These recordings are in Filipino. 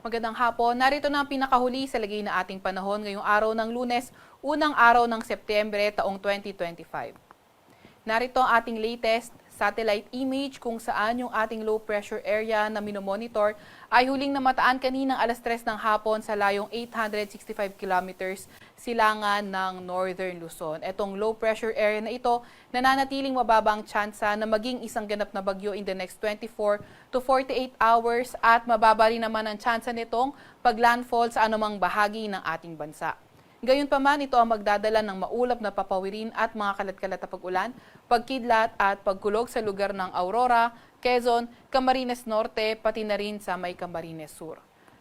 Magandang hapon. Narito na ang pinakahuli sa lagay na ating panahon ngayong araw ng Lunes, unang araw ng Setyembre taong 2025. Narito ang ating latest satellite image kung saan yung ating low pressure area na minomonitor ay huling namataan kaninang alas 3 ng hapon sa layong 865 kilometers silangan ng Northern Luzon. Etong low pressure area na ito nananatiling mababang tsansa na maging isang ganap na bagyo in the next 24 to 48 hours at mababa rin naman ang tsansa nitong paglandfall sa anumang bahagi ng ating bansa. Gayunpaman, ito ang magdadala ng maulap na papawirin at mga kalat-kalat na pag-ulan, pagkidlat at pagkulog sa lugar ng Aurora, Quezon, Camarines Norte, pati na rin sa may Camarines Sur.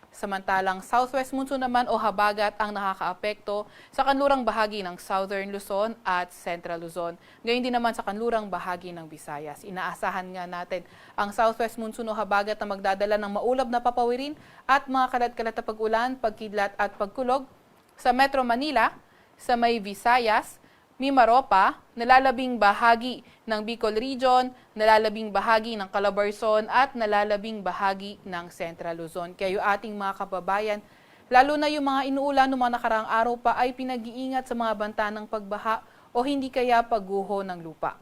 Samantalang southwest monsoon naman o habagat ang nakakaapekto sa kanlurang bahagi ng Southern Luzon at Central Luzon. Gayon din naman sa kanlurang bahagi ng Visayas. Inaasahan nga natin ang southwest monsoon o habagat na magdadala ng maulap na papawirin at mga kalat-kalat na pag-ulan, pagkidlat at pagkulog sa Metro Manila, sa may Visayas, Mimaropa, nalalabing bahagi ng Bicol Region, nalalabing bahagi ng Calabarzon at nalalabing bahagi ng Central Luzon. Kaya ating mga kababayan, lalo na yung mga inuulan ng mga nakaraang araw pa ay pinag-iingat sa mga banta ng pagbaha o hindi kaya pagguho ng lupa.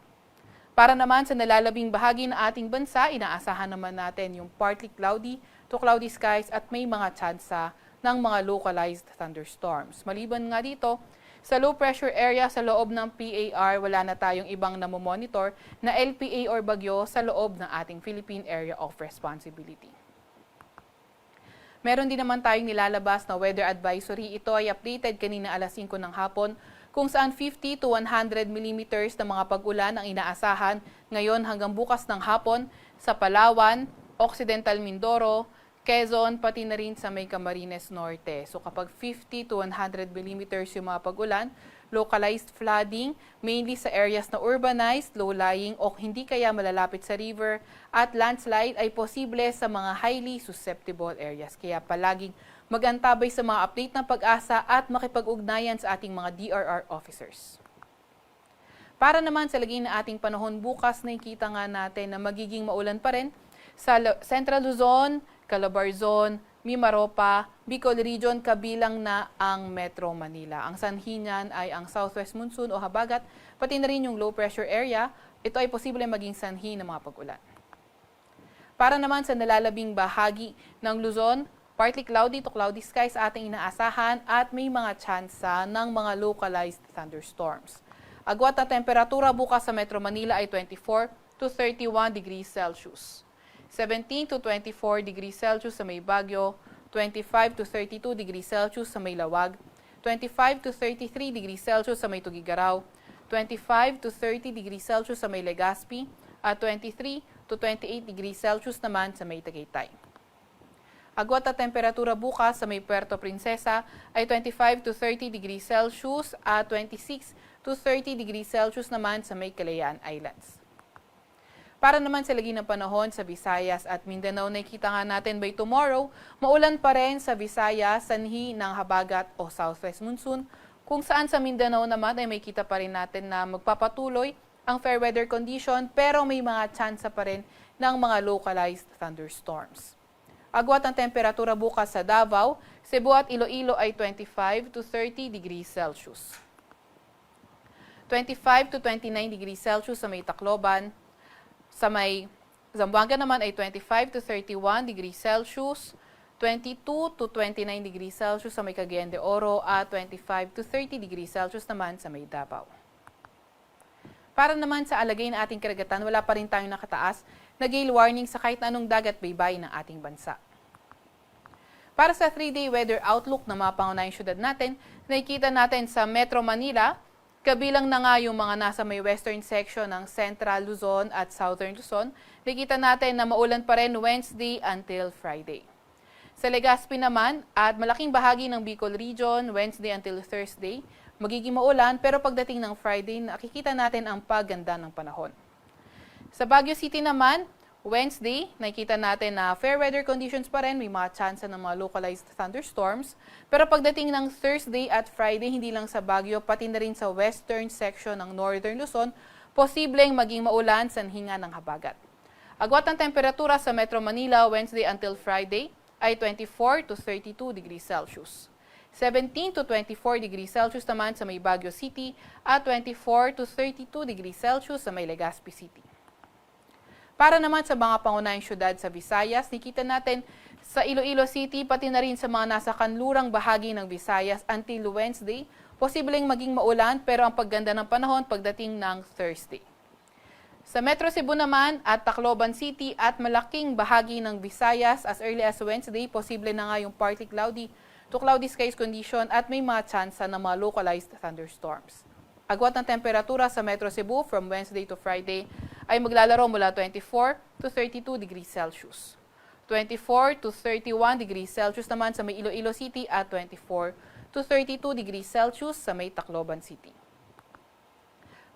Para naman sa nalalabing bahagi ng ating bansa, inaasahan naman natin yung partly cloudy to cloudy skies at may mga tsansa ng mga localized thunderstorms. Maliban nga dito, sa low pressure area sa loob ng PAR, wala na tayong ibang namomonitor na LPA or bagyo sa loob ng ating Philippine Area of Responsibility. Meron din naman tayong nilalabas na weather advisory. Ito ay updated kanina alas 5 ng hapon kung saan 50 to 100 millimeters na mga pag-ulan ang inaasahan ngayon hanggang bukas ng hapon sa Palawan, Occidental Mindoro, Quezon, pati na rin sa may Camarines Norte. So kapag 50 to 100 millimeters yung mga pag-ulan, localized flooding, mainly sa areas na urbanized, low-lying o hindi kaya malalapit sa river, at landslide ay posible sa mga highly susceptible areas. Kaya palaging mag-antabay sa mga update ng pag-asa at makipag-ugnayan sa ating mga DRR officers. Para naman sa lagay na ating panahon bukas, nakikita nga natin na magiging maulan pa rin sa Central Luzon, Calabarzon, Mimaropa, Bicol Region, kabilang na ang Metro Manila. Ang sanhi niyan ay ang southwest monsoon o habagat, pati na rin yung low pressure area. Ito ay posible maging sanhi ng mga pag-ulan. Para naman sa nalalabing bahagi ng Luzon, partly cloudy to cloudy skies ating inaasahan at may mga tsansa ng mga localized thunderstorms. Agwat na temperatura bukas sa Metro Manila ay 24 to 31 degrees Celsius. 17 to 24 degrees Celsius sa may Baguio, 25 to 32 degrees Celsius sa may Lawag, 25 to 33 degrees Celsius sa may Tugigaraw, 25 to 30 degrees Celsius sa may Legazpi, at 23 to 28 degrees Celsius naman sa may Tagaytay. Agwat na temperatura bukas sa may Puerto Princesa ay 25 to 30 degrees Celsius at 26 to 30 degrees Celsius naman sa may Calayan Islands. Para naman sa lagi ng panahon sa Visayas at Mindanao, nakikita nga natin by tomorrow, maulan pa rin sa Visayas, sanhi ng habagat o southwest monsoon, kung saan sa Mindanao naman ay may kita pa rin natin na magpapatuloy ang fair weather condition pero may mga tsansa pa rin ng mga localized thunderstorms. Agwat ang temperatura bukas sa Davao, Cebu at Iloilo ay 25 to 30 degrees Celsius. 25 to 29 degrees Celsius sa may Tacloban. Sa may Zamboanga naman ay 25 to 31 degrees Celsius, 22 to 29 degrees Celsius sa may Cagayan de Oro at 25 to 30 degrees Celsius naman sa may Davao. Para naman sa alagay na ating karagatan, wala pa rin tayong nakataas na gale warning sa kahit na anong dagat baybayin ng ating bansa. Para sa 3-day weather outlook ng mga pangunahing syudad natin, nakikita natin sa Metro Manila, kabilang na nga yung mga nasa may western section ng Central Luzon at Southern Luzon, nakikita natin na maulan pa rin Wednesday until Friday. Sa Legazpi naman at malaking bahagi ng Bicol Region, Wednesday until Thursday, magiging maulan pero pagdating ng Friday, nakikita natin ang pagganda ng panahon. Sa Baguio City naman, Wednesday, nakikita natin na fair weather conditions pa rin, may mga tsansa ng mga localized thunderstorms. Pero pagdating ng Thursday at Friday, hindi lang sa Baguio, pati na rin sa western section ng Northern Luzon, posibleng maging maulan sanhi nga ng habagat. Agwat ang temperatura sa Metro Manila Wednesday until Friday ay 24 to 32 degrees Celsius. 17 to 24 degrees Celsius naman sa may Baguio City at 24 to 32 degrees Celsius sa may Legazpi City. Para naman sa mga pangunahing syudad sa Visayas, nakita natin sa Iloilo City pati na rin sa mga nasa kanlurang bahagi ng Visayas until Wednesday, posibleng maging maulan pero ang pagganda ng panahon pagdating ng Thursday. Sa Metro Cebu naman at Tacloban City at malaking bahagi ng Visayas as early as Wednesday, posible na nga yung partly cloudy to cloudy skies condition at may mga tsansa ng mga localized thunderstorms. Agwat ng temperatura sa Metro Cebu from Wednesday to Friday ay maglalaro mula 24 to 32 degrees Celsius. 24 to 31 degrees Celsius naman sa may Iloilo City at 24 to 32 degrees Celsius sa may Tacloban City.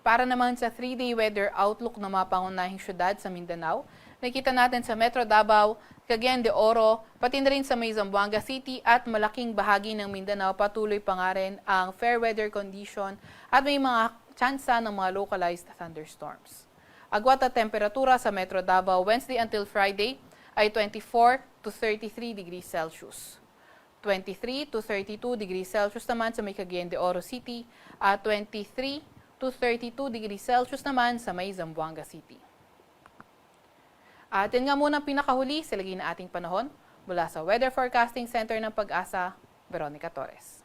Para naman sa 3-day weather outlook ng mga pangunahing syudad sa Mindanao, nakita natin sa Metro Davao, Cagayan de Oro, pati na rin sa may Zamboanga City at malaking bahagi ng Mindanao patuloy pa nga rin ang fair weather condition at may mga tsansa ng mga localized thunderstorms. Agwat at temperatura sa Metro Davao Wednesday until Friday ay 24 to 33 degrees Celsius. 23 to 32 degrees Celsius naman sa may Cagayan de Oro City at 23 to 32 degrees Celsius naman sa may Zamboanga City. At yan nga muna pinakahuli sa lagay na ating panahon mula sa Weather Forecasting Center ng Pag-asa, Veronica Torres.